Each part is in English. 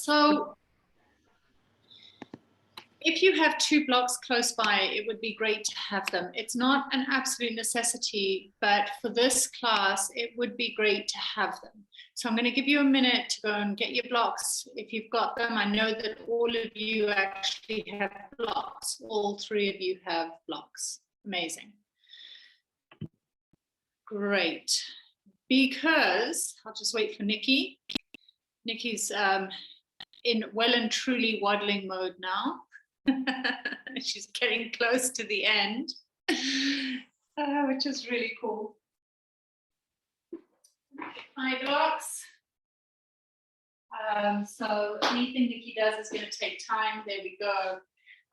So if you have 2 blocks close by, it would be great to have them. It's not an absolute necessity, but for this class, it would be great to have them. So I'm going to give you a minute to go and get your blocks. If you've got them, I know that all of you actually have blocks. All 3 of you have blocks. Amazing. Great. Because I'll just wait for Nikki. Nikki's in well and truly waddling mode now. She's getting close to the end, which is really cool. My blocks. So anything Nikki does is going to take time. There we go.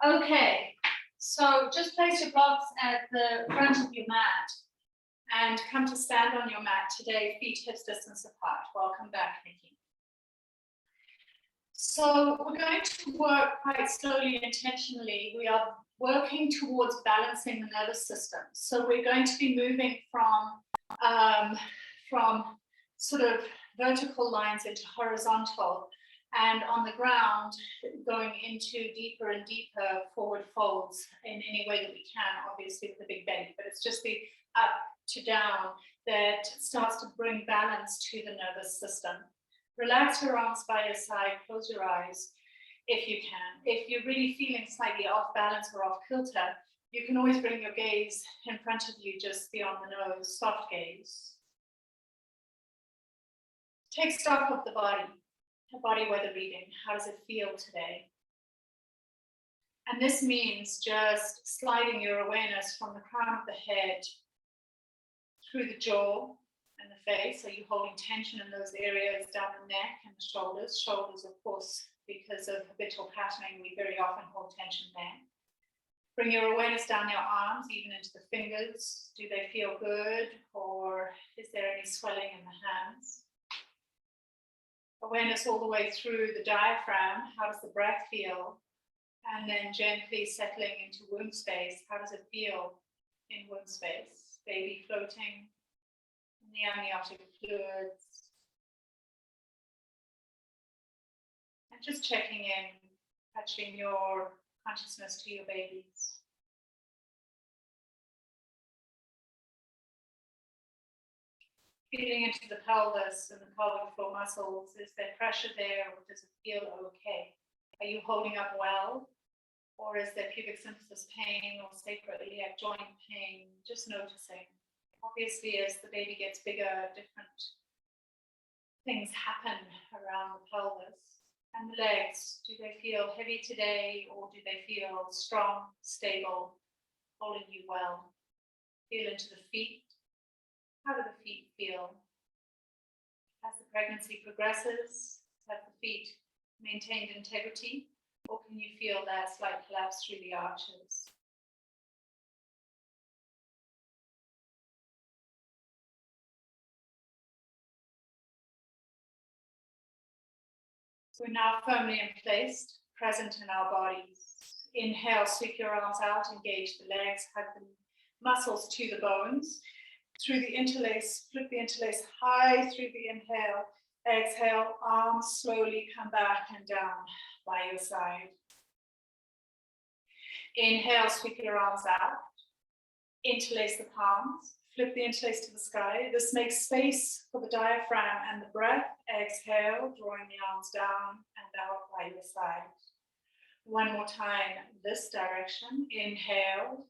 Okay, so just place your blocks at the front of your mat and come to stand on your mat today, feet hips distance apart. Welcome back, Nikki. So we're going to work quite slowly and intentionally. We are working towards balancing the nervous system. So we're going to be moving from sort of vertical lines into horizontal, and on the ground going into deeper and deeper forward folds in any way that we can, obviously with a big belly, but it's just the up to down that starts to bring balance to the nervous system. Relax your arms by your side, close your eyes if you can. If you're really feeling slightly off balance or off kilter, you can always bring your gaze in front of you, just beyond the nose, soft gaze. Take stock of the body weather reading. How does it feel today? And this means just sliding your awareness from the crown of the head through the jaw and the face. Are you holding tension in those areas down the neck and the shoulders? Shoulders, of course, because of habitual patterning, we very often hold tension there. Bring your awareness down your arms, even into the fingers. Do they feel good, or is there any swelling in the hands? Awareness all the way through the diaphragm. How does the breath feel? And then gently settling into womb space. How does it feel in womb space? Baby floating in the amniotic fluids. And just checking in, touching your consciousness to your babies. Feeling into the pelvis and the pelvic floor muscles. Is there pressure there, or does it feel okay? Are you holding up well? Or is there pubic symphysis pain or sacroiliac joint pain? Just noticing. Obviously, as the baby gets bigger, different things happen around the pelvis. And the legs, do they feel heavy today, or do they feel strong, stable, holding you well? Feel into the feet. How do the feet feel? As the pregnancy progresses, have the feet maintained integrity, or can you feel that slight collapse through the arches? We're now firmly in place, present in our bodies. Inhale, sweep your arms out, engage the legs, hug the muscles to the bones. Through the interlace, flip the interlace high through the inhale. Exhale, arms slowly come back and down by your side. Inhale, sweep your arms out. Interlace the palms. Flip the interlace to the sky. This makes space for the diaphragm and the breath. Exhale, drawing the arms down and out by your side. One more time, this direction. Inhale.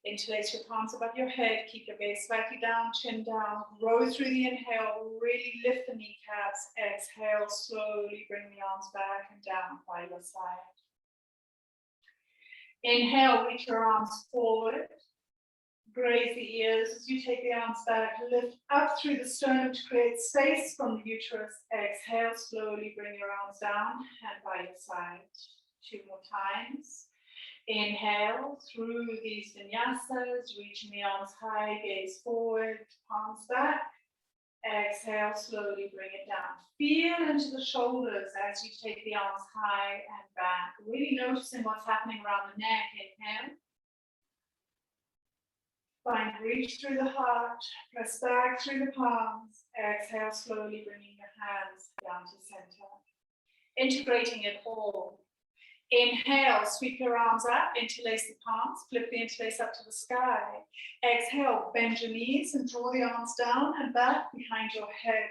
Interlace your palms above your head, keep your gaze slightly down, chin down, grow through the inhale, really lift the kneecaps. Exhale, slowly bring the arms back and down by your side. Inhale, reach your arms forward, graze the ears as you take the arms back, lift up through the sternum to create space from the uterus. Exhale, slowly bring your arms down and by your side. 2 more times. Inhale through these vinyasas, reaching the arms high, gaze forward, palms back. Exhale, slowly bring it down. Feel into the shoulders as you take the arms high and back. Really noticing what's happening around the neck. Inhale. Find reach through the heart, press back through the palms. Exhale, slowly bringing your hands down to center. integrating it all. Inhale, sweep your arms up, interlace the palms, flip the interlace up to the sky. Exhale, bend your knees and draw the arms down and back behind your head.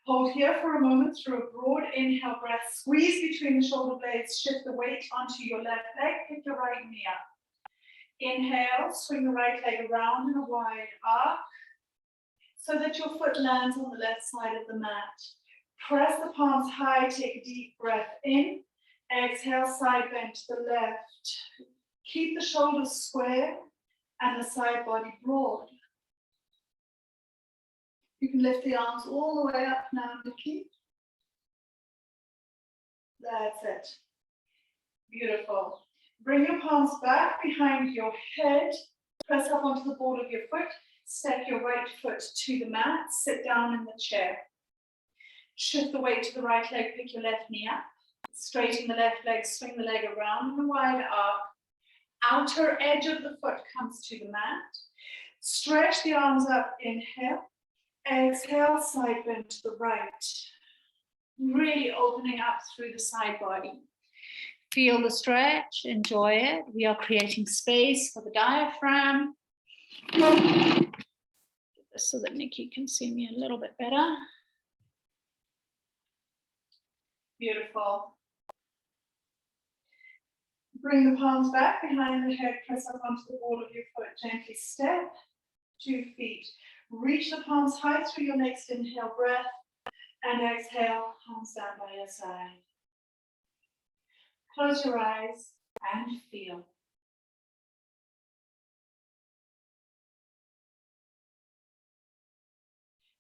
Hold here for a moment through a broad inhale breath. Squeeze between the shoulder blades, shift the weight onto your left leg, pick your right knee up. Inhale, swing the right leg around in a wide arc so that your foot lands on the left side of the mat. Press the palms high, take a deep breath in. Exhale, side bend to the left. Keep the shoulders square and the side body broad. You can lift the arms all the way up now, Nikki. That's it. Beautiful. Bring your palms back behind your head. Press up onto the ball of your foot. Step your right foot to the mat. Sit down in the chair. Shift the weight to the right leg. Pick your left knee up. Straighten the left leg. Swing the leg around in a wide arc. Outer edge of the foot comes to the mat. Stretch the arms up. Inhale. Exhale, side bend to the right. Really opening up through the side body. Feel the stretch, enjoy it. We are creating space for the diaphragm. So that Nikki can see me a little bit better. Beautiful. Bring the palms back behind the head, press up onto the ball of your foot, gently step 2 feet. Reach the palms high through your next inhale breath and exhale, palms down by your side. Close your eyes and feel.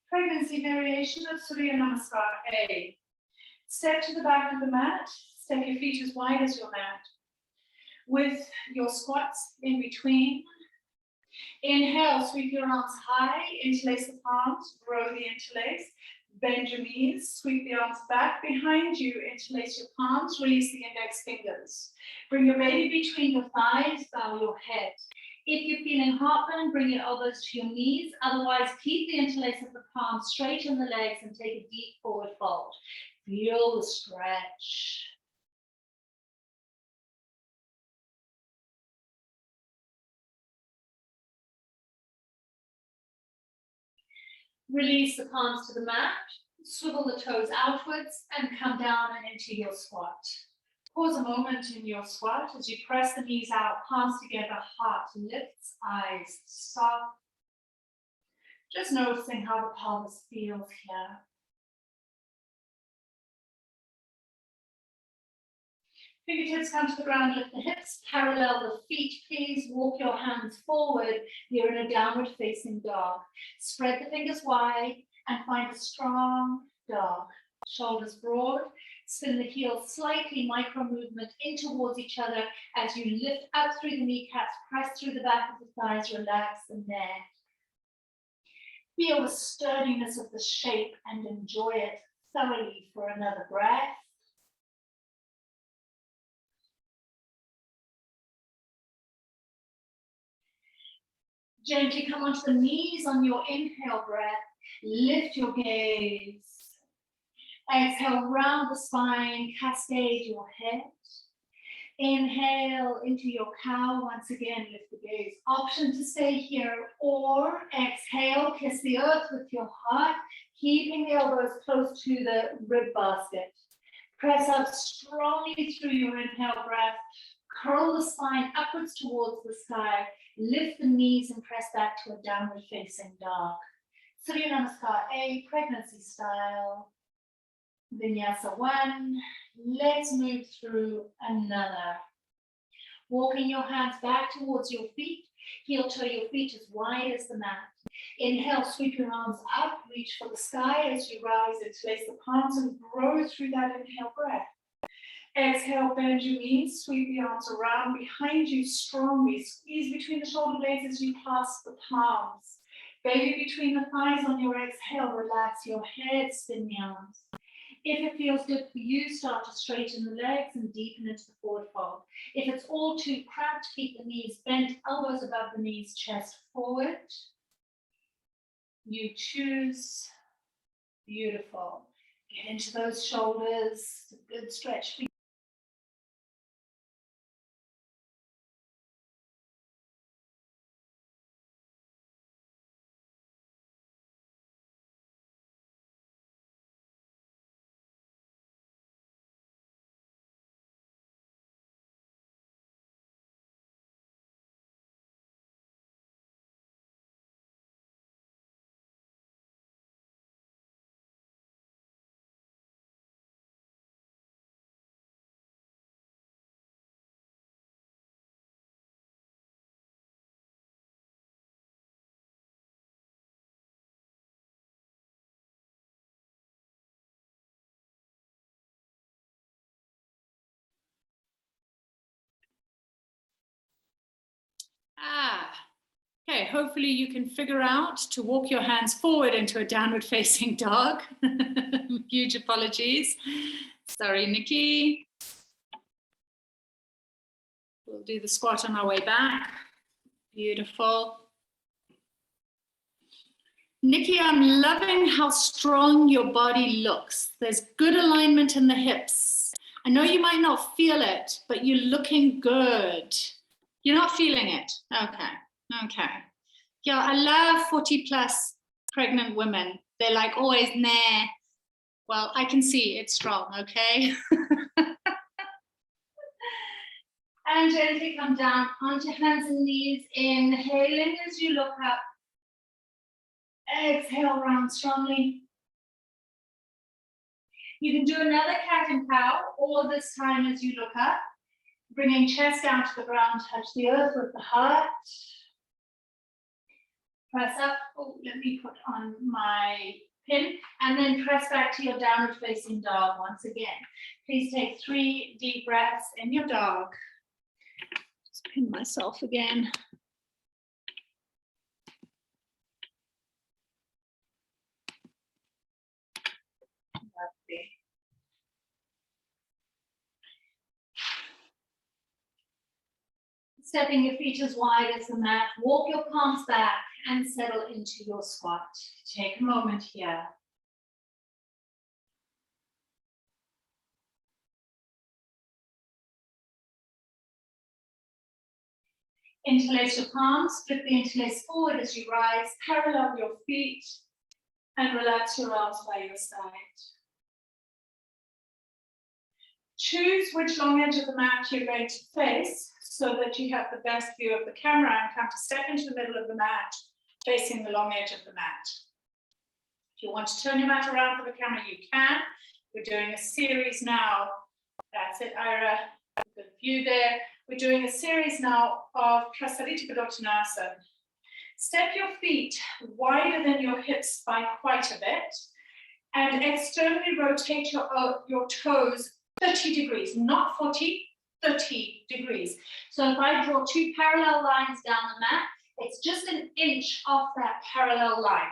Pregnancy variation of Surya Namaskar A. Step to the back of the mat, step your feet as wide as your mat. With your squats in between. Inhale, sweep your arms high, interlace the palms, grow the interlace. Bend your knees, sweep the arms back behind you, interlace your palms, release the index fingers. Bring your baby between your thighs, bow your head. If you're feeling heartburn, bring your elbows to your knees. Otherwise, keep the interlace of the palms, straighten the legs and take a deep forward fold. Feel the stretch. Release the palms to the mat, swivel the toes outwards and come down and into your squat. Pause a moment in your squat as you press the knees out, palms together, heart lifts, eyes soft. Just noticing how the pelvis feels here. Fingertips come to the ground, lift the hips, parallel the feet, please. Walk your hands forward. You're in a downward facing dog. Spread the fingers wide and find a strong dog. Shoulders broad. Spin the heels slightly, micro movement in towards each other as you lift up through the kneecaps, press through the back of the thighs, relax the neck. Feel the sturdiness of the shape and enjoy it thoroughly for another breath. Gently come onto the knees on your inhale breath. Lift your gaze. Exhale, round the spine, cascade your head. Inhale into your cow. Once again, lift the gaze. Option to stay here or exhale, kiss the earth with your heart, keeping the elbows close to the rib basket. Press up strongly through your inhale breath. Curl the spine upwards towards the sky. Lift the knees and press back to a downward facing dog. Surya Namaskar A, pregnancy style. Vinyasa 1. Let's move through another. Walking your hands back towards your feet. Heel toe your feet as wide as the mat. Inhale, sweep your arms up, reach for the sky as you rise, interlace the palms and grow through that inhale breath. Exhale, bend your knees, sweep the arms around behind you strongly. Squeeze between the shoulder blades as you clasp the palms. Baby between the thighs on your exhale, relax your head, spin the arms. If it feels good for you, start to straighten the legs and deepen into the forward fold. If it's all too cramped, keep the knees bent, elbows above the knees, chest forward. You choose. Beautiful. Get into those shoulders, a good stretch. Okay, hopefully you can figure out to walk your hands forward into a downward facing dog. Huge apologies. Sorry, Nikki. We'll do the squat on our way back. Beautiful. Nikki, I'm loving how strong your body looks. There's good alignment in the hips. I know you might not feel it, but you're looking good. You're not feeling it? Okay, okay. Yeah, I love 40 plus pregnant women. They're like always, nah. Well, I can see it's strong, okay? And gently come down onto hands and knees, inhaling as you look up. Exhale, round strongly. You can do another cat and cow, or this time as you look up, bringing chest down to the ground, touch the earth with the heart. Press up. Oh, let me put on my pin, and then press back to your downward facing dog once again. Please take 3 deep breaths in your dog. Just pin myself again. Lovely. Stepping your feet as wide as the mat, walk your palms back and settle into your squat. Take a moment here. Interlace your palms, flip the interlace forward as you rise, parallel your feet, and relax your arms by your side. Choose which long edge of the mat you're going to face so that you have the best view of the camera, and come to step into the middle of the mat, facing the long edge of the mat. If you want to turn your mat around for the camera, you can. We're doing a series now. That's it, Ira. Good view there. We're doing a series now of Prasarita Padottanasana. Step your feet wider than your hips by quite a bit, and externally rotate your toes 30 degrees, not 40, 30 degrees. So if I draw 2 parallel lines down the mat, it's just an inch off that parallel line.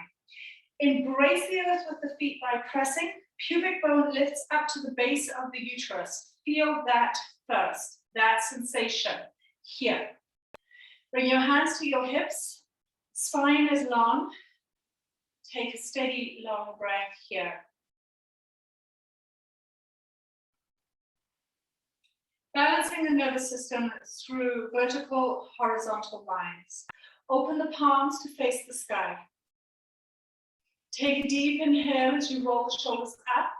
Embrace the earth with the feet by pressing. Pubic bone lifts up to the base of the uterus. Feel that first, that sensation here. Bring your hands to your hips. Spine is long. Take a steady, long breath here. Balancing the nervous system through vertical, horizontal lines. Open the palms to face the sky. Take a deep inhale as you roll the shoulders up.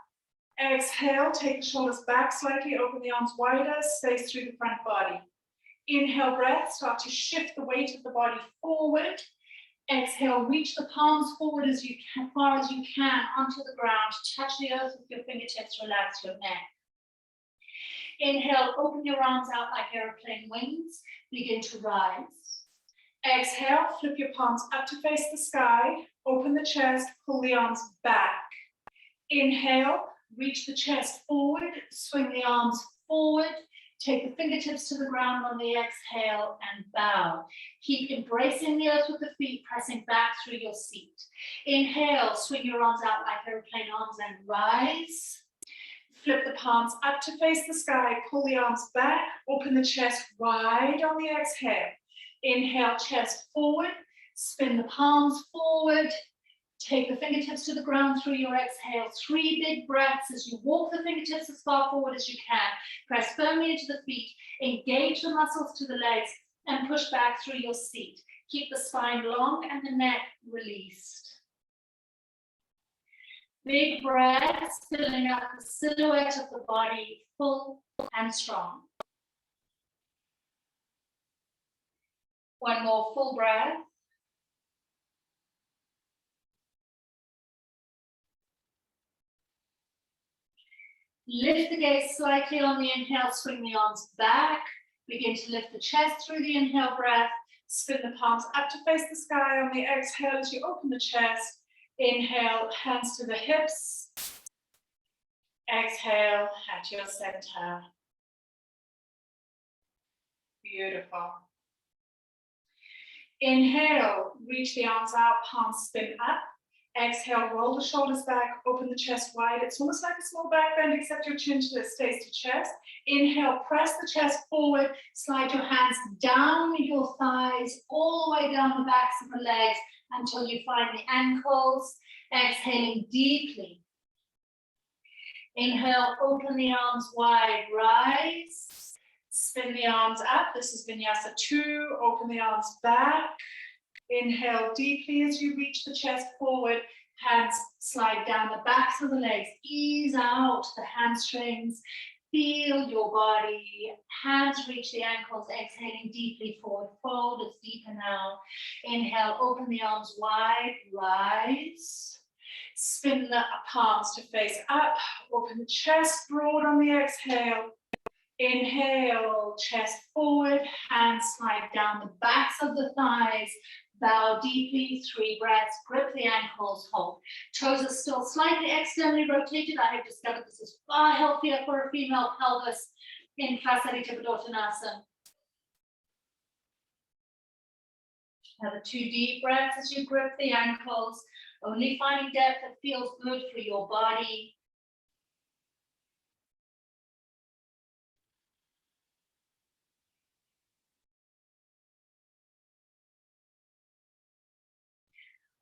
Exhale, take the shoulders back slightly, open the arms wider, space through the front body. Inhale, breath, start to shift the weight of the body forward. Exhale, reach the palms forward as far as you can onto the ground. Touch the earth with your fingertips, relax your neck. Inhale, open your arms out like airplane wings. Begin to rise. Exhale, flip your palms up to face the sky. Open the chest, pull the arms back. Inhale, reach the chest forward, swing the arms forward. Take the fingertips to the ground on the exhale and bow. Keep embracing the earth with the feet, pressing back through your seat. Inhale, swing your arms out like airplane arms and rise. Flip the palms up to face the sky, pull the arms back, open the chest wide on the exhale. Inhale, chest forward, spin the palms forward, Take the fingertips to the ground through your exhale. 3 big breaths as you walk the fingertips as far forward as you can. Press firmly into the feet. Engage the muscles to the legs and push back through your seat. Keep the spine long and the neck released. Big breaths, filling up the silhouette of the body, full and strong. One more full breath. Lift the gaze slightly on the inhale, swing the arms back. Begin to lift the chest through the inhale breath. Spin the palms up to face the sky on the exhale as you open the chest. Inhale, hands to the hips. Exhale at your center. Beautiful. Inhale, reach the arms out, palms spin up. Exhale, roll the shoulders back, open the chest wide. It's almost like a small back bend, except your chin stays to chest. Inhale, press the chest forward, slide your hands down your thighs, all the way down the backs of the legs until you find the ankles. Exhaling deeply. Inhale, open the arms wide, rise. Spin the arms up. This is Vinyasa 2. Open the arms back. Inhale deeply as you reach the chest forward. Hands slide down the backs of the legs. Ease out the hamstrings. Feel your body. Hands reach the ankles. Exhaling deeply forward. Fold. It's deeper now. Inhale, open the arms wide. Rise. Spin the palms to face up. Open the chest broad on the exhale. Inhale, chest forward. Hands slide down the backs of the thighs. Bow deeply, 3 breaths, grip the ankles, hold. Toes are still slightly externally rotated. I have discovered this is far healthier for a female pelvis in Klasarita Padottanasana. Another 2 deep breaths as you grip the ankles, only finding depth that feels good for your body.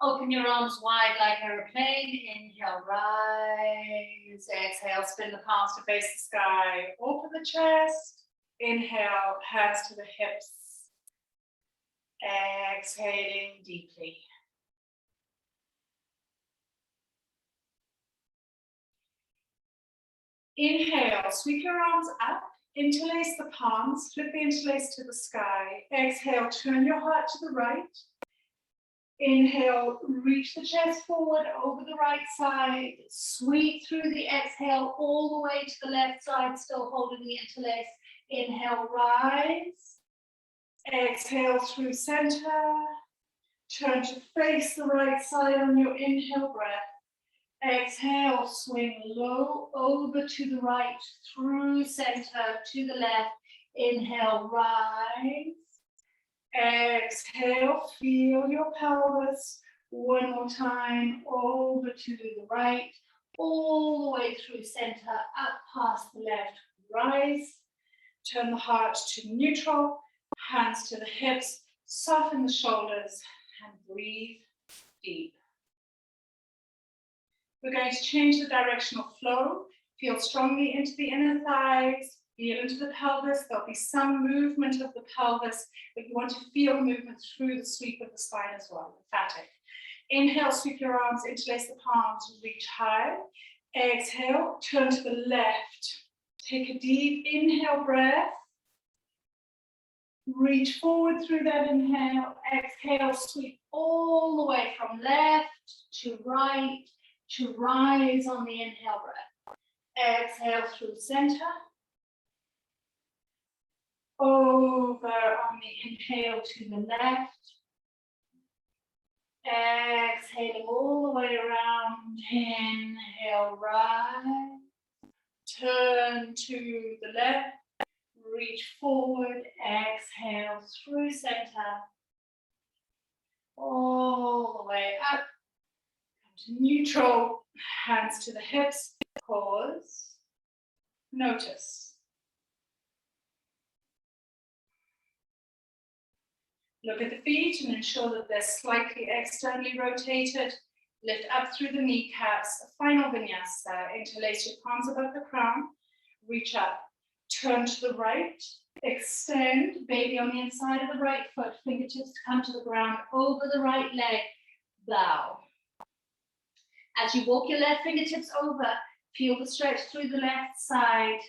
Open your arms wide like a airplane. Inhale, rise. Exhale, spin the palms to face the sky. Open the chest. Inhale, hands to the hips. Exhaling deeply. Inhale, sweep your arms up. Interlace the palms. Flip the interlace to the sky. Exhale, turn your heart to the right. Inhale, reach the chest forward over the right side. Sweep through the exhale all the way to the left side, still holding the interlace. Inhale, rise. Exhale through center. Turn to face the right side on your inhale breath. Exhale, swing low over to the right, through center to the left. Inhale, rise. Exhale, feel your pelvis. One more time, over to the right, all the way through center, up past the left. Rise, turn the heart to neutral, hands to the hips, soften the shoulders, and breathe deep. We're going to change the directional flow. Feel strongly into the inner thighs. Feel into the pelvis. There'll be some movement of the pelvis, but you want to feel movement through the sweep of the spine as well, lymphatic. Inhale, sweep your arms, interlace the palms, reach high. Exhale, turn to the left. Take a deep inhale breath. Reach forward through that inhale. Exhale, sweep all the way from left to right to rise on the inhale breath. Exhale through center. Over on the inhale to the left. Exhaling all the way around. Inhale, rise. Turn to the left. Reach forward. Exhale through center. All the way up. Come to neutral. Hands to the hips. Pause. Notice. Look at the feet and ensure that they're slightly externally rotated. Lift up through the kneecaps, final vinyasa. Interlace your palms above the crown, reach up, turn to the right, extend, baby on the inside of the right foot, fingertips come to the ground, over the right leg, bow. As you walk your left fingertips over, feel the stretch through the left side,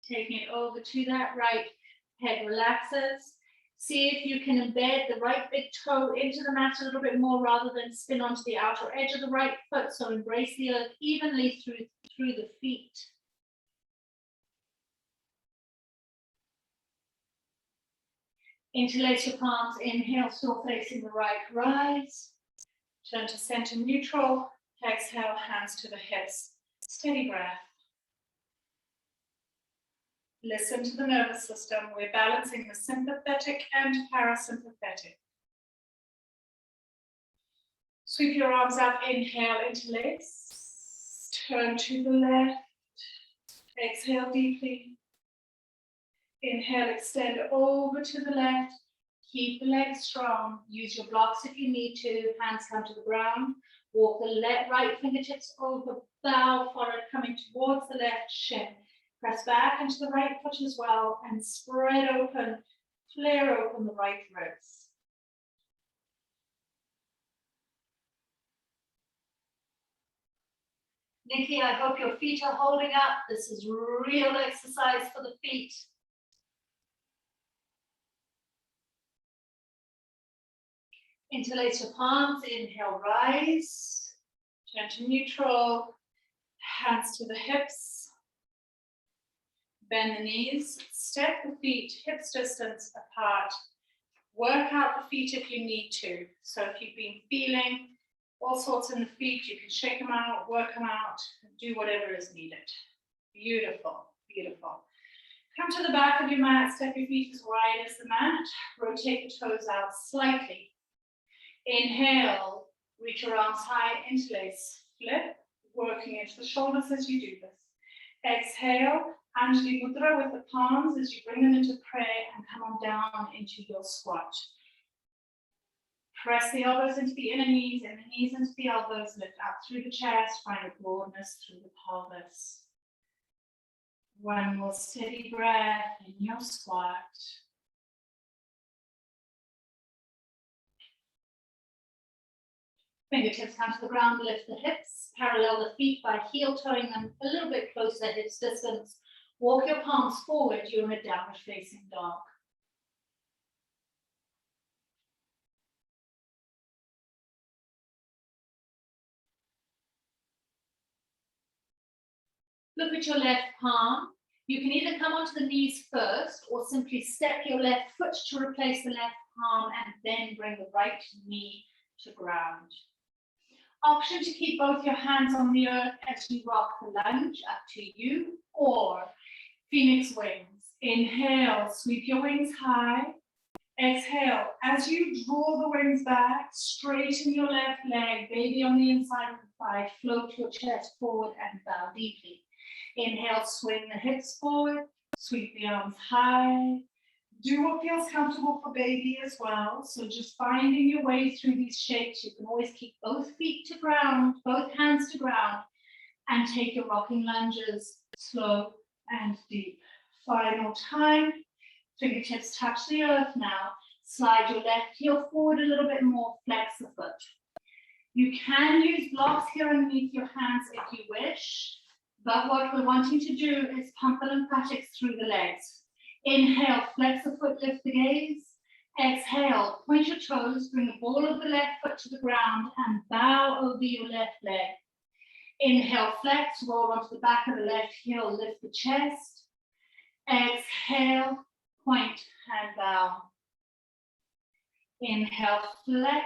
taking it over to that right, head relaxes. See if you can embed the right big toe into the mat a little bit more rather than spin onto the outer edge of the right foot. So embrace the earth evenly through the feet. Interlace your palms, inhale, still facing the right, rise. Turn to center neutral, exhale, hands to the hips. Steady breath. Listen to the nervous system. We're balancing the sympathetic and parasympathetic. Sweep your arms up, inhale, interlace. Turn to the left. Exhale deeply. Inhale, extend over to the left. Keep the legs strong. Use your blocks if you need to. Hands come to the ground. Walk the right fingertips over. Bow forward, coming towards the left shin. Press back into the right foot as well and spread open, flare open the right ribs. Nikki, I hope your feet are holding up. This is real exercise for the feet. Interlace your palms, inhale, rise. Turn to neutral, hands to the hips. Bend the knees, step the feet hips distance apart. Work out the feet if you need to. So if you've been feeling all sorts in the feet, you can shake them out, work them out, do whatever is needed. Beautiful, beautiful. Come to the back of your mat, step your feet as wide as the mat. Rotate the toes out slightly. Inhale, reach your arms high, interlace, flip, working into the shoulders as you do this. Exhale, Anjali Mudra with the palms as you bring them into prayer and come on down into your squat. Press the elbows into the inner knees and the knees into the elbows. Lift up through the chest, find a broadness through the pelvis. One more steady breath in your squat. Fingertips come to the ground, lift the hips, parallel the feet by heel toeing them a little bit closer, hips distance. Walk your palms forward, you're in a downward facing dog. Look at your left palm. You can either come onto the knees first or simply step your left foot to replace the left palm and then bring the right knee to ground. Option to keep both your hands on the earth as you rock the lunge, up to you, or Phoenix wings. Inhale, sweep your wings high. Exhale, as you draw the wings back, straighten your left leg, baby on the inside of the thigh, float your chest forward and bow deeply. Inhale, swing the hips forward, sweep the arms high. Do what feels comfortable for baby as well. So just finding your way through these shapes. You can always keep both feet to ground, both hands to ground, and take your rocking lunges slow and deep. Final time. Fingertips touch the earth now. Slide your left heel forward a little bit more, flex the foot. You can use blocks here underneath your hands if you wish, but what we're wanting to do is pump the lymphatics through the legs. Inhale, flex the foot, lift the gaze. Exhale, point your toes, bring the ball of the left foot to the ground and bow over your left leg. Inhale, flex, roll onto the back of the left heel, lift the chest. Exhale, point and bow. Inhale, flex.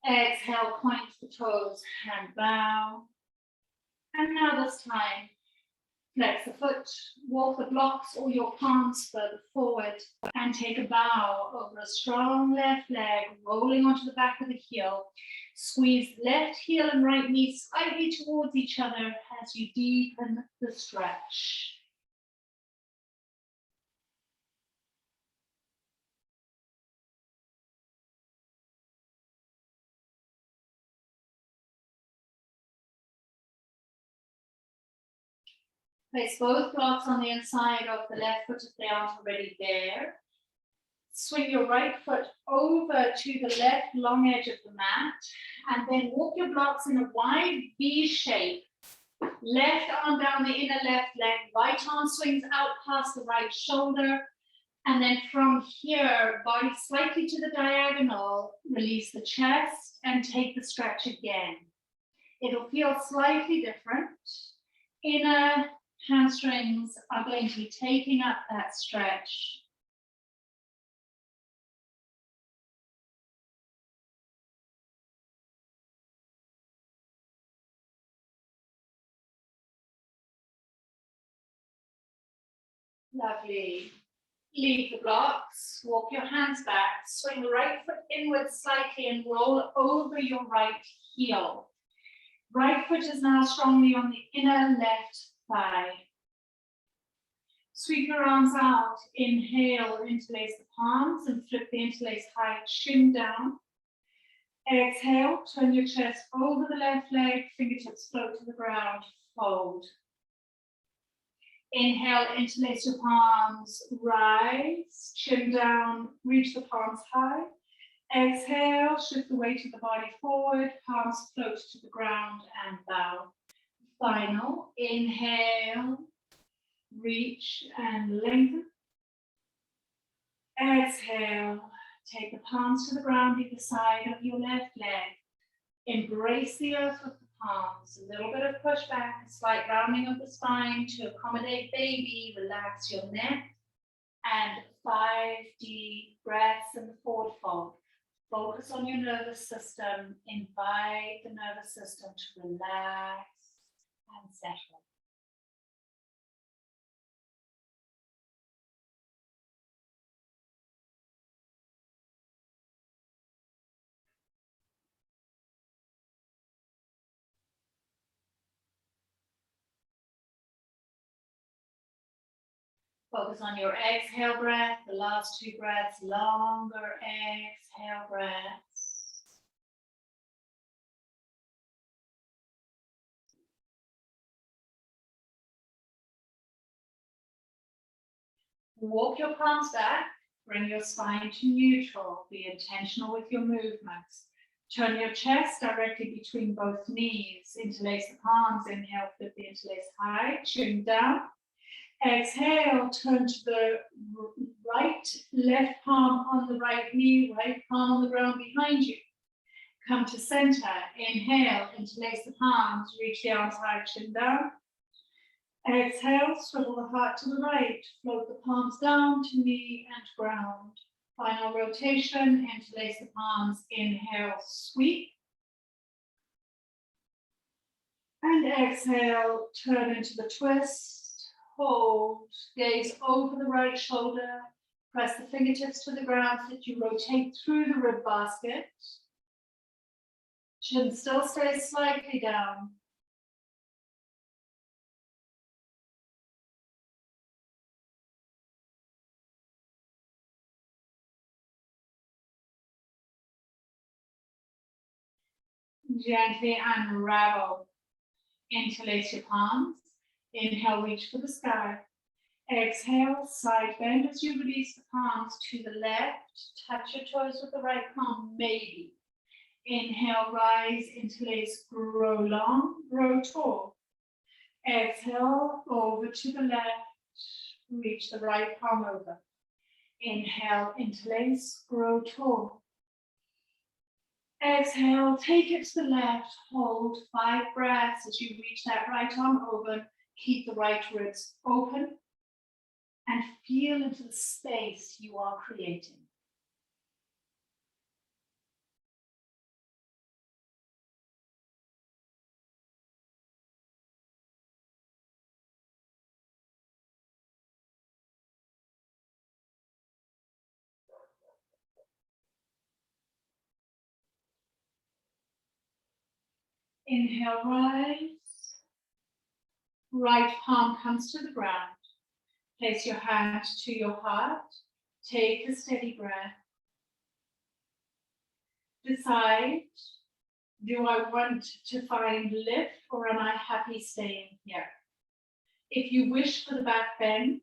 Exhale, point the toes and bow. And now this time, flex the foot, walk the blocks or your palms further forward and take a bow over a strong left leg, rolling onto the back of the heel. Squeeze left heel and right knee slightly towards each other as you deepen the stretch. Place both blocks on the inside of the left foot if they aren't already there. Swing your right foot over to the left long edge of the mat, and then walk your blocks in a wide V shape. Left arm down the inner left leg, right arm swings out past the right shoulder, and then from here, body slightly to the diagonal, release the chest and take the stretch again. It'll feel slightly different. Inner hamstrings are going to be taking up that stretch. Lovely. Leave the blocks, walk your hands back, swing the right foot inwards slightly and roll over your right heel. Right foot is now strongly on the inner left thigh. Sweep your arms out, inhale, interlace the palms and flip the interlace high, chin down. Exhale, turn your chest over the left leg, fingertips float to the ground, fold. Inhale, interlace your palms, rise, chin down, reach the palms high. Exhale, shift the weight of the body forward, palms float to the ground and bow. Final, inhale, reach and lengthen. Exhale, take the palms to the ground either side of your left leg. Embrace the earth with the palms, a little bit of pushback, a slight rounding of the spine to accommodate baby, relax your neck, and 5 deep breaths in the forward fold. Focus on your nervous system, invite the nervous system to relax and settle. Focus on your exhale breath, the last 2 breaths, longer exhale breaths. Walk your palms back, bring your spine to neutral, be intentional with your movements. Turn your chest directly between both knees, interlace the palms, inhale, flip the interlace high, chin down. Exhale, turn to the right, left palm on the right knee, right palm on the ground behind you. Come to center, inhale, interlace the palms, reach the arms high, chin down. Exhale, swivel the heart to the right, float the palms down to knee and ground. Final rotation, interlace the palms, inhale, sweep. And exhale, turn into the twist. Hold, gaze over the right shoulder, press the fingertips to the ground so that you rotate through the rib basket. Chin still stays slightly down. Gently unravel. Interlace your palms. Inhale, reach for the sky. Exhale, side bend as you release the palms to the left. Touch your toes with the right palm, maybe. Inhale, rise, interlace, grow long, grow tall. Exhale, over to the left. Reach the right palm over. Inhale, interlace, grow tall. Exhale, take it to the left, hold 5 breaths as you reach that right arm over. Keep the right ribs open and feel into the space you are creating. Inhale, rise. Right palm comes to the ground. Place your hand to your heart. Take a steady breath. Decide, do I want to find lift or am I happy staying here? If you wish for the back bend,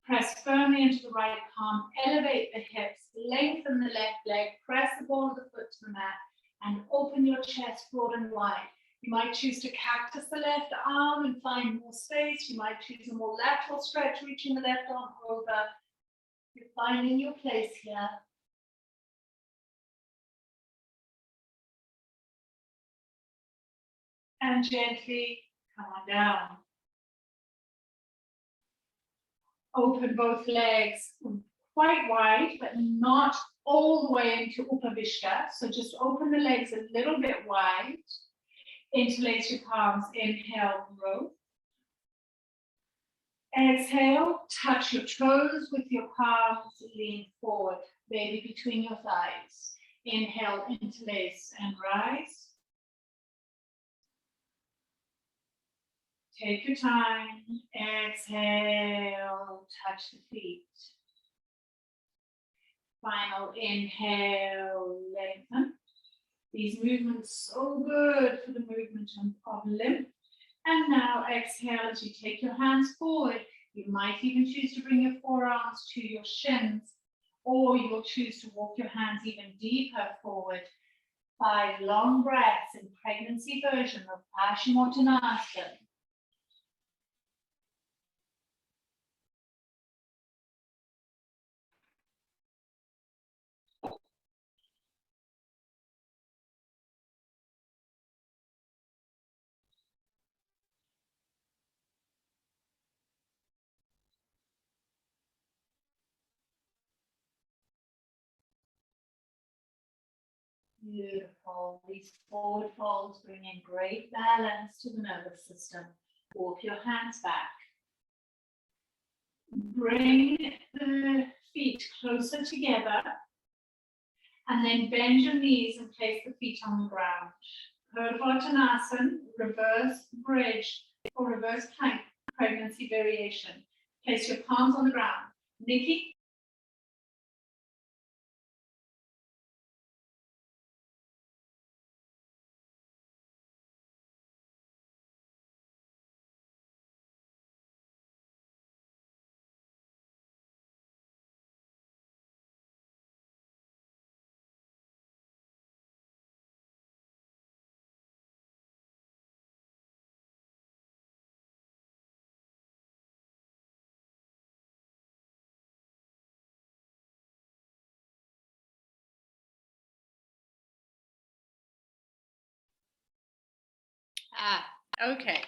press firmly into the right palm, elevate the hips, lengthen the left leg, press the ball of the foot to the mat, and open your chest broad and wide. You might choose to cactus the left arm and find more space. You might choose a more lateral stretch, reaching the left arm over. You're finding your place here. And gently come on down. Open both legs quite wide, but not all the way into Upavishta. So just open the legs a little bit wide. Interlace your palms, inhale, growth. Exhale, touch your toes with your palms, lean forward, baby between your thighs. Inhale, interlace and rise. Take your time, exhale, touch the feet. Final inhale, lengthen. These movements so good for the movement of limb. And now exhale as you take your hands forward. You might even choose to bring your forearms to your shins, or you'll choose to walk your hands even deeper forward. 5 long breaths in pregnancy version of Paschimottanasana. Beautiful. These forward folds bring in great balance to the nervous system. Walk your hands back. Bring the feet closer together. And then bend your knees and place the feet on the ground. Purvottanasana, reverse bridge or reverse plank, pregnancy variation. Place your palms on the ground. Nikki. Okay.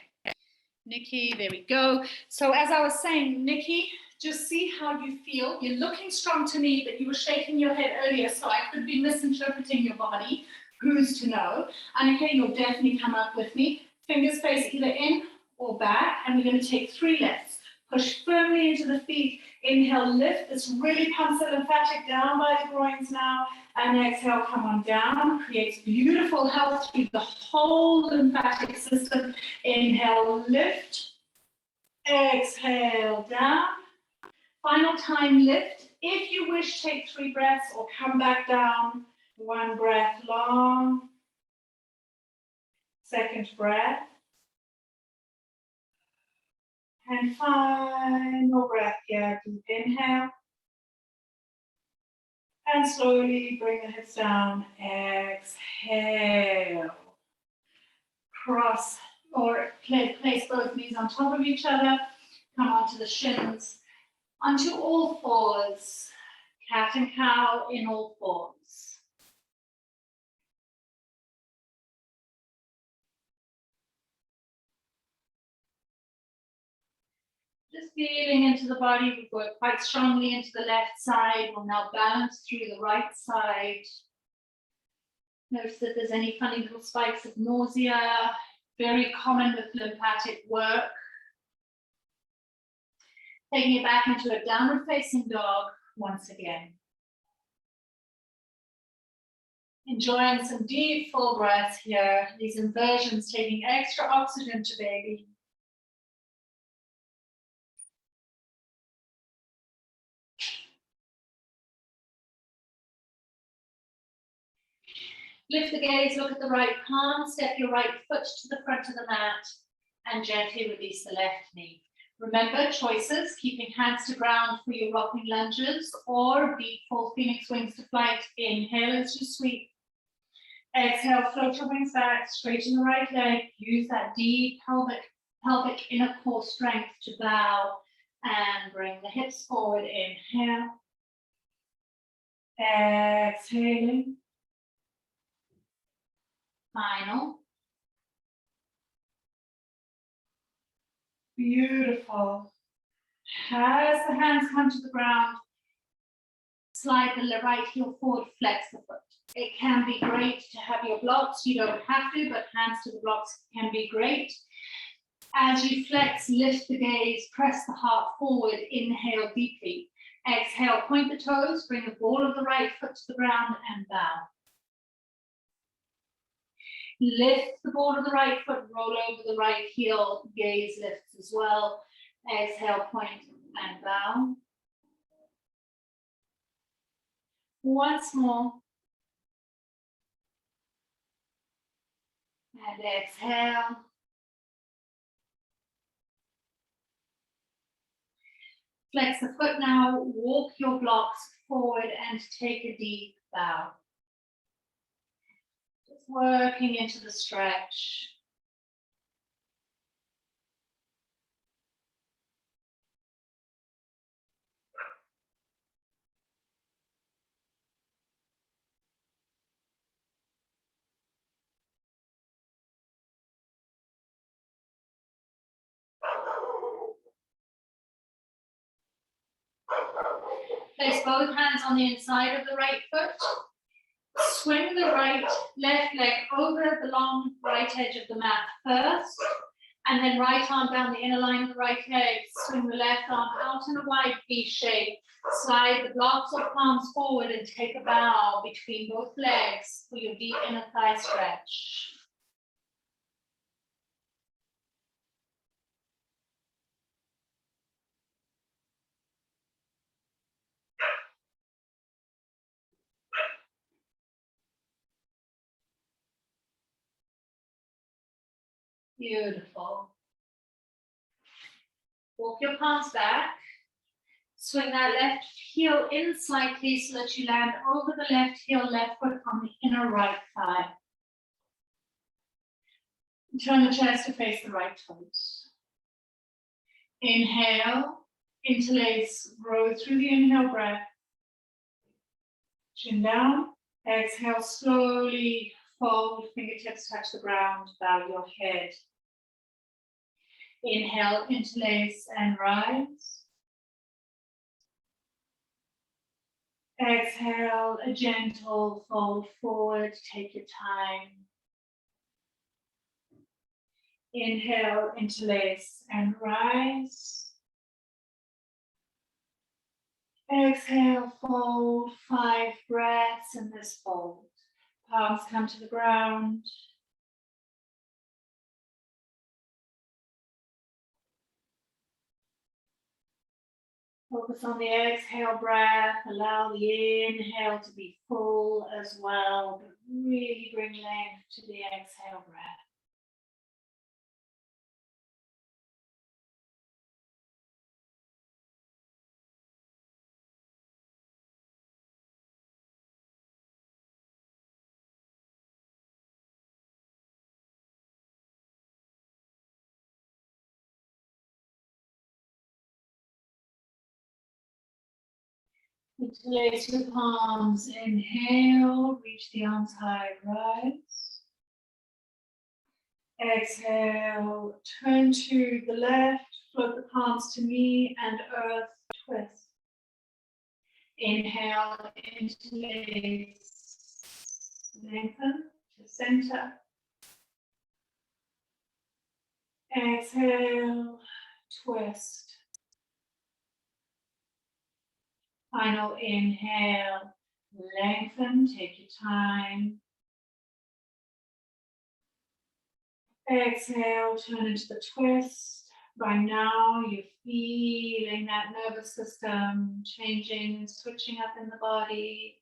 Nikki, there we go. So as I was saying, Nikki, just see how you feel. You're looking strong to me, but you were shaking your head earlier, so I could be misinterpreting your body. Who's to know? Annika, you'll definitely come up with me. Fingers face either in or back, and we're going to take 3 lifts. Push firmly into the feet. Inhale, lift. This really pumps the lymphatic down by the groins now. And exhale, come on down. Creates beautiful health through the whole lymphatic system. Inhale, lift. Exhale, down. Final time, lift. If you wish, take 3 breaths or come back down. 1 breath long. Second breath. And final breath here. Deep inhale. And slowly bring the hips down. Exhale. Cross or place both knees on top of each other. Come onto the shins. Onto all fours. Cat and cow in all fours. Just feeling into the body. We work quite strongly into the left side. We'll now balance through the right side. Notice that there's any funny little spikes of nausea. Very common with lymphatic work. Taking it back into a downward facing dog once again. Enjoying some deep full breaths here. These inversions taking extra oxygen to baby. Lift the gaze, look at the right palm, step your right foot to the front of the mat, and gently release the left knee. Remember choices, keeping hands to ground for your rocking lunges or deep full phoenix wings to flight. Inhale as you sweep. Exhale, float your wings back, straighten the right leg. Use that deep pelvic inner core strength to bow and bring the hips forward. Inhale. Exhaling. Final. Beautiful. As the hands come to the ground, slide the right heel forward, flex the foot. It can be great to have your blocks. You don't have to, but hands to the blocks can be great. As you flex, lift the gaze, press the heart forward, inhale deeply. Exhale, point the toes, bring the ball of the right foot to the ground and bow. Lift the ball of the right foot, roll over the right heel, gaze lifts as well. Exhale, point and bow. Once more. And exhale. Flex the foot now, walk your blocks forward and take a deep bow. Just working into the stretch. Place both hands on the inside of the right foot. Swing the left leg over the long right edge of the mat first, and then right arm down the inner line of the right leg. Swing the left arm out in a wide V shape. Slide the blocks or palms forward and take a bow between both legs for your deep inner thigh stretch. Beautiful. Walk your palms back. Swing that left heel in slightly so that you land over the left heel, left foot on the inner right thigh. Turn the chest to face the right toes. Inhale, interlace, grow through the inhale breath. Chin down. Exhale, slowly fold, fingertips touch the ground, bow your head. Inhale, interlace and rise. Exhale, a gentle fold forward, take your time. Inhale, interlace and rise. Exhale, fold, 5 breaths in this fold. Palms come to the ground. Focus on the exhale breath. Allow the inhale to be full as well, but really bring length to the exhale breath. Interlace your palms, inhale, reach the arms high, rise. Exhale, turn to the left, float the palms to knee and earth, twist. Inhale, interlace, lengthen to center. Exhale, twist. Final inhale, lengthen, take your time. Exhale, turn into the twist. By now, you're feeling that nervous system changing, switching up in the body.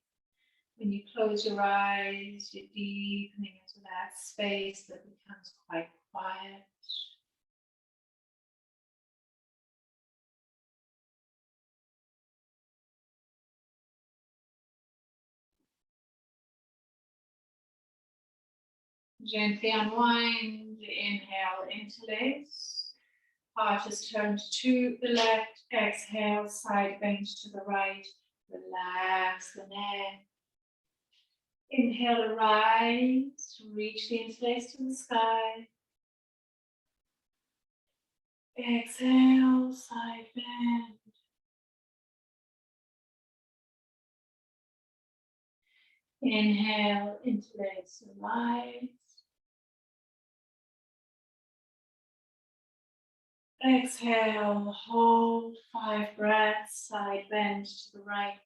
When you close your eyes, you're deepening into that space that becomes quite quiet. Gently unwind, inhale, interlace. Heart is turned to the left, exhale, side bend to the right. Relax the neck. Inhale, rise, reach the interlace to the sky. Exhale, side bend. Inhale, interlace, rise. Exhale, hold 5 breaths, side bend to the right.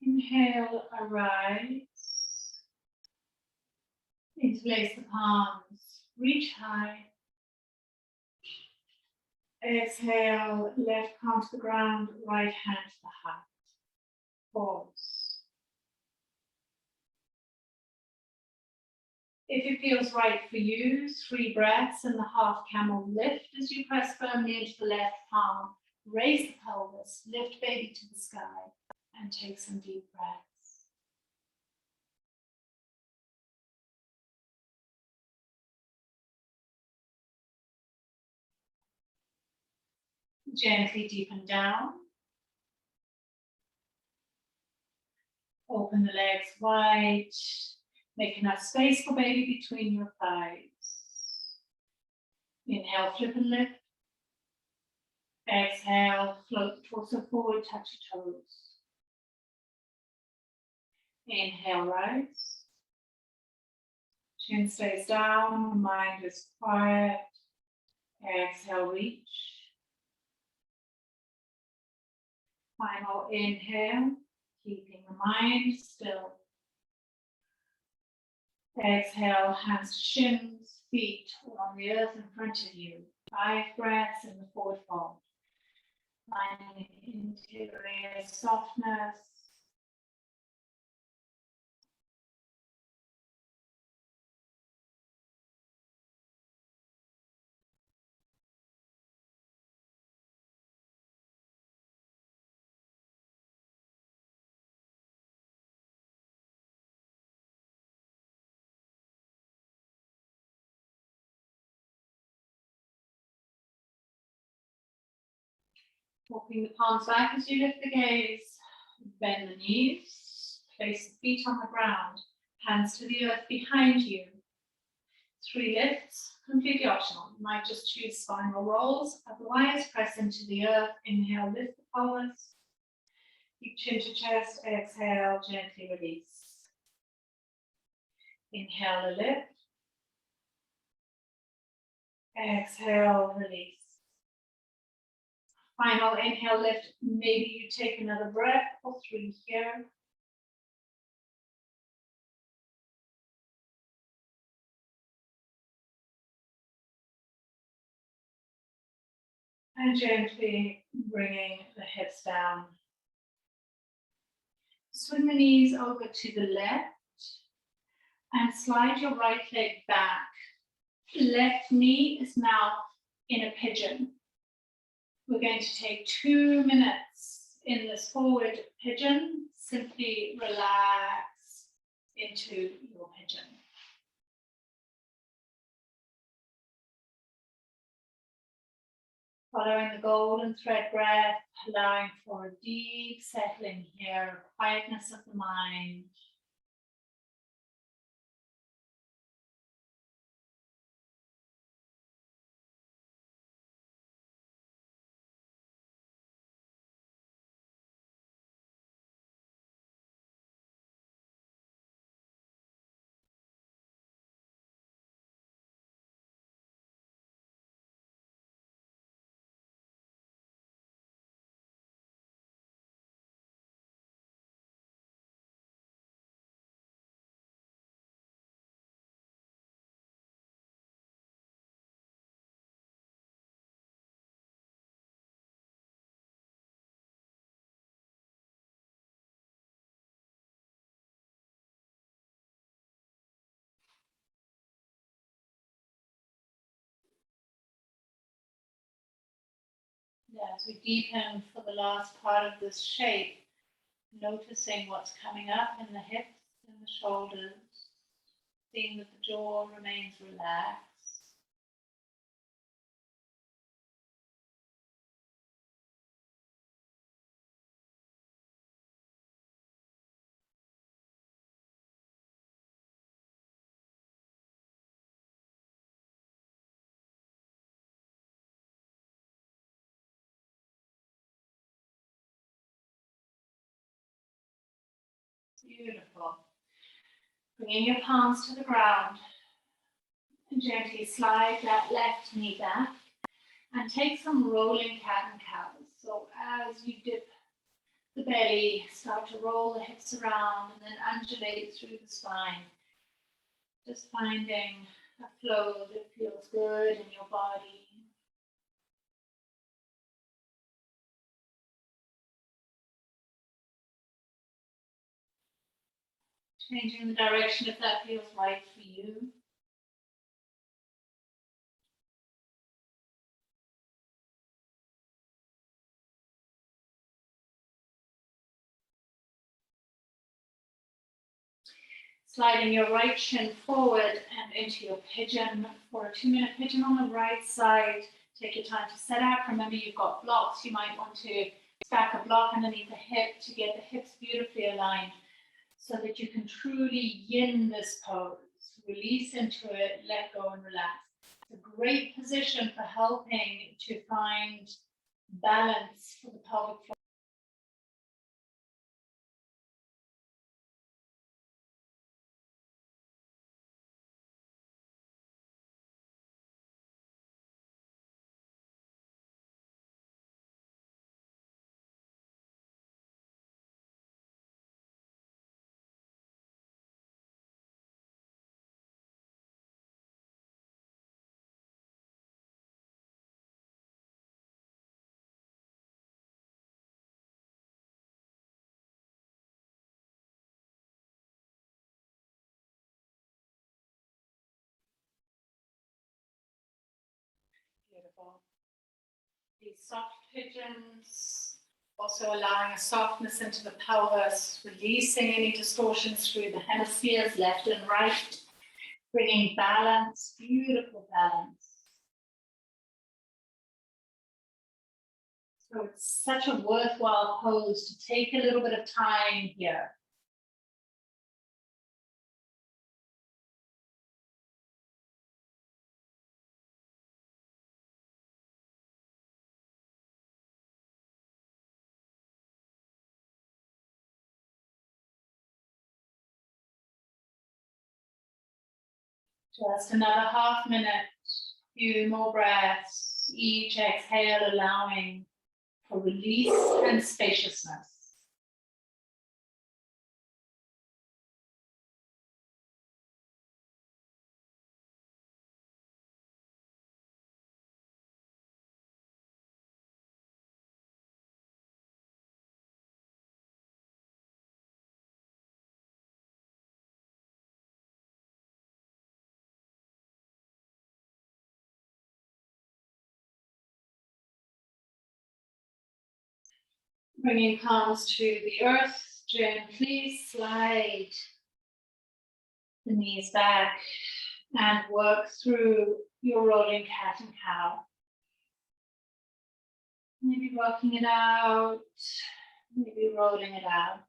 Inhale, arise. Interlace the palms, reach high. Exhale, left palm to the ground, right hand to the heart. Pause. If it feels right for you, 3 breaths and the half camel lift as you press firmly into the left palm. Raise the pelvis, lift baby to the sky, and take some deep breaths. Gently deepen down. Open the legs wide. Make enough space for baby between your thighs. Inhale, flip and lift. Exhale, float the torso forward, touch your toes. Inhale, rise. Chin stays down, mind is quiet. Exhale, reach. Final inhale, keeping the mind still. Exhale, hands to shins, feet on the earth in front of you. 5 breaths in the forward fold. Finding interior softness. Walking the palms back as you lift the gaze. Bend the knees. Place the feet on the ground. Hands to the earth behind you. 3 lifts, completely optional. You might just choose spinal rolls. Otherwise, press into the earth. Inhale, lift the pelvis. Keep chin to chest. Exhale, gently release. Inhale, a lift. Exhale, release. Final inhale, lift. Maybe you take another breath or 3 here. And gently bringing the hips down. Swing the knees over to the left and slide your right leg back. Left knee is now in a pigeon. We're going to take 2 minutes in this forward pigeon. Simply relax into your pigeon. Following the golden thread breath, allowing for a deep settling here, quietness of the mind. Yeah, as we deepen for the last part of this shape, noticing what's coming up in the hips and the shoulders, seeing that the jaw remains relaxed. Beautiful. Bringing your palms to the ground and gently slide that left knee back and take some rolling cat and cows. So as you dip the belly, start to roll the hips around and then undulate through the spine. Just finding a flow that feels good in your body. Changing the direction if that feels right for you. Sliding your right shin forward and into your pigeon for a 2-minute pigeon on the right side. Take your time to set up. Remember, you've got blocks. You might want to stack a block underneath the hip to get the hips beautifully aligned so that you can truly yin this pose. Release into it, let go and relax. It's a great position for helping to find balance for the pelvic floor. Beautiful. These soft pigeons, also allowing a softness into the pelvis, releasing any distortions through the hemispheres, left and right, bringing balance, beautiful balance. So it's such a worthwhile pose to take a little bit of time here. Just another half minute, few more breaths, each exhale allowing for release and spaciousness. Bringing palms to the earth, gently slide the knees back and work through your rolling cat and cow. Maybe working it out, maybe rolling it out.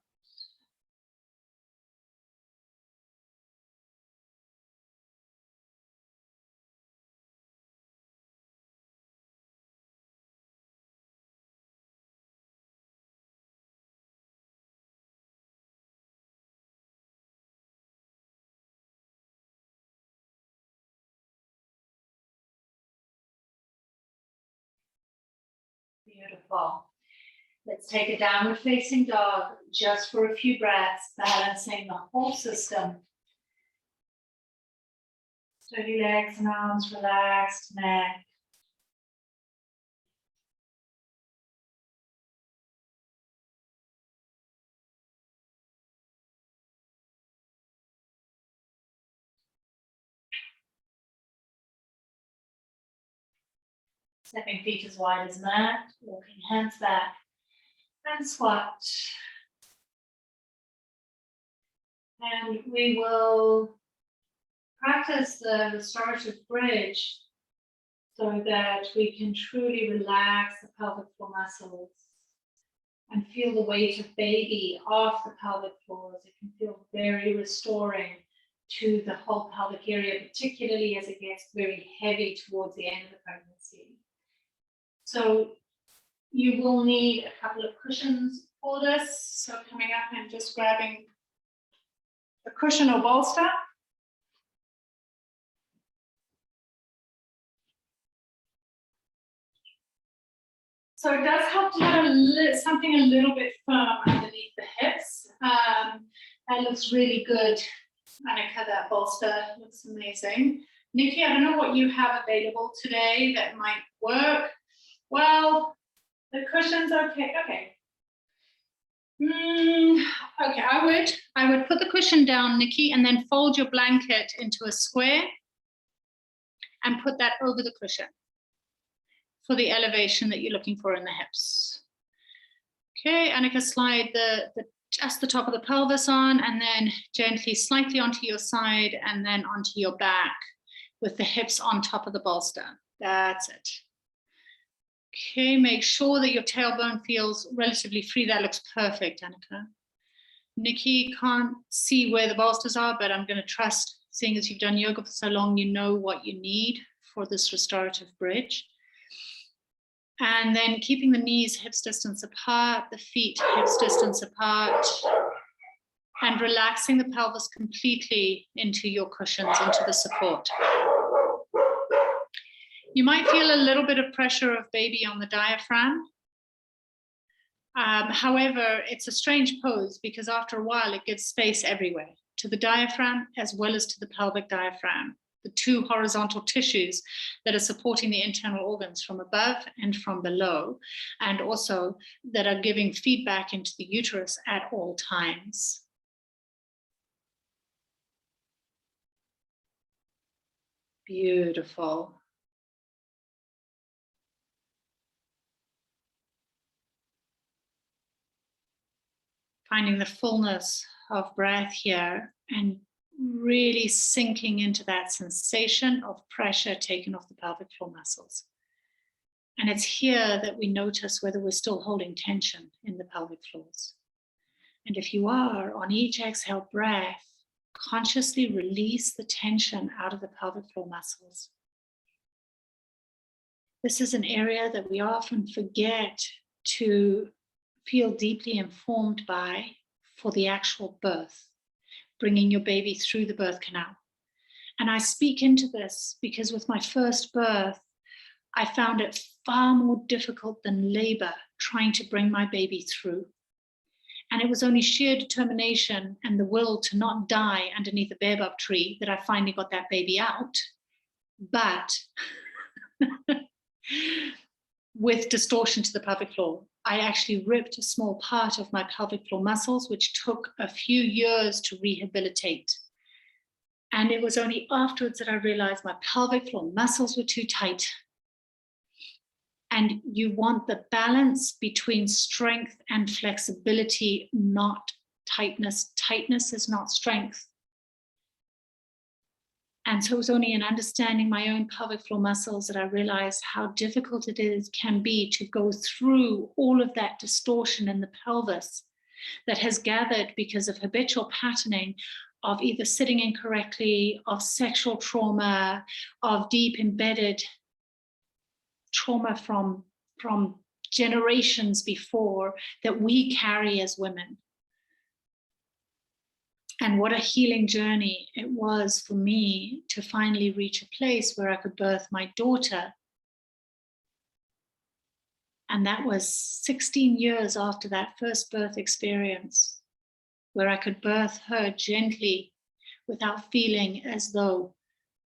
Beautiful. Let's take a downward facing dog just for a few breaths, balancing the whole system. Steady legs and arms, relaxed neck. Stepping feet as wide as mat, walking hands back, and squat. And we will practice the restorative bridge so that we can truly relax the pelvic floor muscles and feel the weight of baby off the pelvic floors. It can feel very restoring to the whole pelvic area, particularly as it gets very heavy towards the end of the pregnancy. So you will need a couple of cushions for this. So coming up and just grabbing a cushion or bolster. So it does help to have something a little bit firm underneath the hips. That looks really good. Annika, that bolster looks amazing. Nikki, I don't know what you have available today that might work. Well, the cushion's okay. Okay. Okay, I would put the cushion down, Nikki, and then fold your blanket into a square and put that over the cushion for the elevation that you're looking for in the hips. Okay, Annika, slide just the top of the pelvis on, and then gently slightly onto your side and then onto your back with the hips on top of the bolster. That's it. Okay, make sure that your tailbone feels relatively free. That looks perfect, Annika. Nikki, can't see where the bolsters are, but I'm going to trust, seeing as you've done yoga for so long, you know what you need for this restorative bridge. And then keeping the knees hips distance apart, the feet hips distance apart, and relaxing the pelvis completely into your cushions, into the support. You might feel a little bit of pressure of baby on the diaphragm. However, it's a strange pose because after a while it gives space everywhere, to the diaphragm as well as to the pelvic diaphragm, the two horizontal tissues that are supporting the internal organs from above and from below, and also that are giving feedback into the uterus at all times. Beautiful. Finding the fullness of breath here and really sinking into that sensation of pressure taken off the pelvic floor muscles. And it's here that we notice whether we're still holding tension in the pelvic floors. And if you are, on each exhale breath, consciously release the tension out of the pelvic floor muscles. This is an area that we often forget to feel deeply informed by for the actual birth, bringing your baby through the birth canal. And I speak into this because with my first birth, I found it far more difficult than labor trying to bring my baby through. And it was only sheer determination and the will to not die underneath a baobab tree that I finally got that baby out. But with distortion to the pelvic floor, I actually ripped a small part of my pelvic floor muscles, which took a few years to rehabilitate. And it was only afterwards that I realized my pelvic floor muscles were too tight. And you want the balance between strength and flexibility, not tightness. Tightness is not strength. And so it was only in understanding my own pelvic floor muscles that I realized how difficult it can be to go through all of that distortion in the pelvis that has gathered because of habitual patterning of either sitting incorrectly, of sexual trauma, of deep embedded trauma from generations before that we carry as women. And what a healing journey it was for me to finally reach a place where I could birth my daughter. And that was 16 years after that first birth experience, where I could birth her gently without feeling as though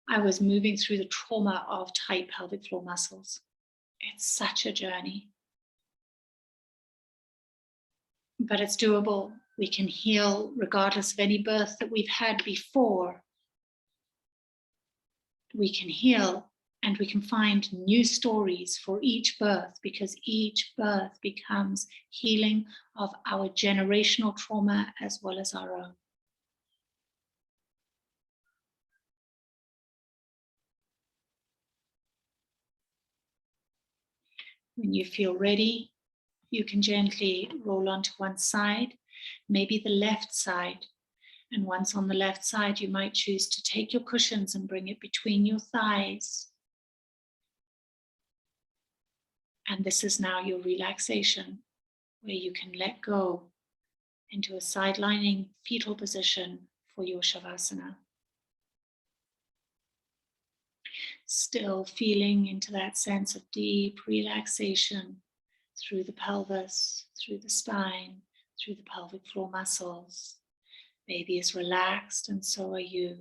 I was moving through the trauma of tight pelvic floor muscles. It's such a journey. But it's doable. We can heal regardless of any birth that we've had before. We can heal And we can find new stories for each birth, because each birth becomes healing of our generational trauma as well as our own. When you feel ready, you can gently roll onto one side, maybe the left side. And once on the left side, you might choose to take your cushions and bring it between your thighs. And this is now your relaxation, where you can let go into a side-lying fetal position for your Shavasana. Still feeling into that sense of deep relaxation through the pelvis, through the spine, through the pelvic floor muscles. Baby is relaxed and so are you.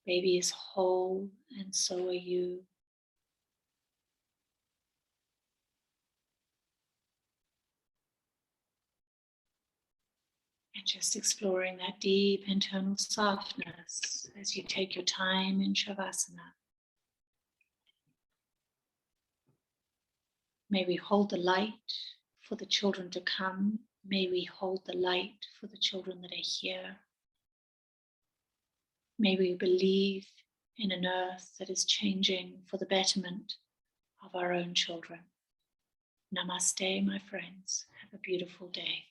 Baby is whole and so are you. And just exploring that deep internal softness as you take your time in Shavasana. May we hold the light for the children to come. May we hold the light for the children that are here. May we believe in an earth that is changing for the betterment of our own children. Namaste, my friends. Have a beautiful day.